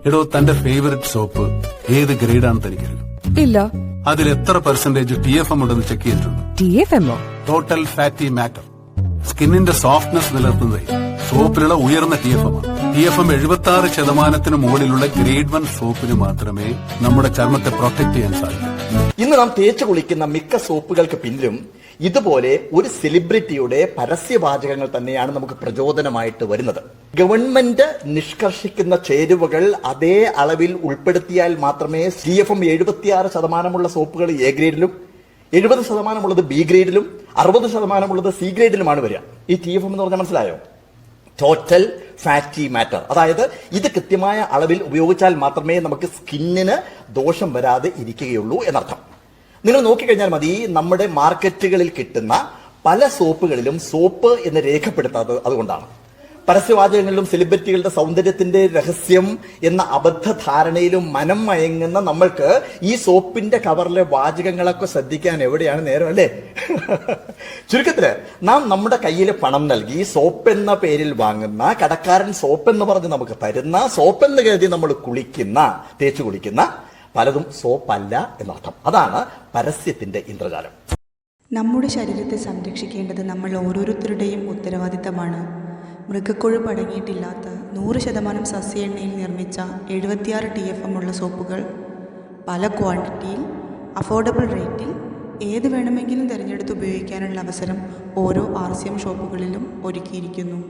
എടോ, തന്റെ favourite soap ഏത് ഗ്രേഡാണ് തനിക്കറിയോ? ഇല്ല. അതിൽ എത്ര പെർസെന്റേജ് TFM ഉണ്ടെന്ന് ചെക്ക് ചെയ്തിട്ടുണ്ട്? TFM? Total fatty matter. സ്കിന്നിന്റെ സോഫ്റ്റ്നെസ് നിലനിർത്തുന്നത് സോപ്പിലുള്ള ഉയർന്ന TFM ആണ്. TFM 76% മുകളിലുള്ള ഗ്രേഡ് 1 സോപ്പിന് മാത്രമേ നമ്മുടെ ചർമ്മത്തെ പ്രൊട്ടക്ട് ചെയ്യാൻ സാധിക്കൂ. ഇന്ന് നാം തേച്ചു കുളിക്കുന്ന മിക്ക സോപ്പുകൾക്ക് പിന്നിലും ഇതുപോലെ ഒരു സെലിബ്രിറ്റിയുടെ പരസ്യവാചകങ്ങൾ തന്നെയാണ് നമുക്ക് പ്രചോദനമായിട്ട് വരുന്നത്. ഗവൺമെന്റ് നിഷ്കർഷിക്കുന്ന ചേരുവകൾ അതേ അളവിൽ ഉൾപ്പെടുത്തിയാൽ മാത്രമേ TFM 76% സോപ്പുകൾ A ഗ്രേഡിലും 70% B ഗ്രേഡിലും 60% C ഗ്രേഡിലുമാണ് വരിക. ഈ TFM എന്ന് പറഞ്ഞാൽ മനസ്സിലായോ? Total fatty matter. അതായത് ഇത് കൃത്യമായ അളവിൽ ഉപയോഗിച്ചാൽ മാത്രമേ നമുക്ക് സ്കിന്നിന് ദോഷം വരാതെ ഇരിക്കുകയുള്ളൂ എന്നർത്ഥം. നിങ്ങൾ നോക്കിക്കഴിഞ്ഞാൽ മതി, നമ്മുടെ മാർക്കറ്റുകളിൽ കിട്ടുന്ന പല സോപ്പുകളിലും സോപ്പ് എന്ന് രേഖപ്പെടുത്താത്തത് അതുകൊണ്ടാണ്. പരസ്യവാചകങ്ങളിലും സെലിബ്രിറ്റികളുടെ സൗന്ദര്യത്തിന്റെ രഹസ്യം എന്ന അബദ്ധധാരണയിലും മനം മയങ്ങുന്ന നമ്മൾക്ക് ഈ സോപ്പിന്റെ കവറിലെ വാചകങ്ങളൊക്കെ ശ്രദ്ധിക്കാൻ എവിടെയാണ് നേരം, അല്ലേ? ചുരുക്കത്തില് നാം നമ്മുടെ കയ്യിൽ പണം നൽകി സോപ്പ് എന്ന പേരിൽ വാങ്ങുന്ന, കടക്കാരൻ സോപ്പ് എന്ന് പറഞ്ഞ് നമുക്ക് തരുന്ന, സോപ്പ് എന്ന് കരുതി നമ്മൾ തേച്ചു കുളിക്കുന്ന പലതും സോപ്പല്ല എന്നർത്ഥം. അതാണ് പരസ്യത്തിന്റെ ഇന്ദ്രജാലം. നമ്മുടെ ശരീരത്തെ സംരക്ഷിക്കേണ്ടത് നമ്മൾ ഓരോരുത്തരുടെയും ഉത്തരവാദിത്തമാണ്. മൃഗക്കൊഴുപ്പ് അടങ്ങിയിട്ടില്ലാത്ത 100% സസ്യ എണ്ണയിൽ നിർമ്മിച്ച 76 TFM ഉള്ള സോപ്പുകൾ പല ക്വാണ്ടിറ്റിയിൽ, അഫോർഡബിൾ റേറ്റിൽ ഏത് വേണമെങ്കിലും തിരഞ്ഞെടുത്ത് ഉപയോഗിക്കാനുള്ള അവസരം ഓരോ RCM ഷോപ്പുകളിലും ഒരുക്കിയിരിക്കുന്നു.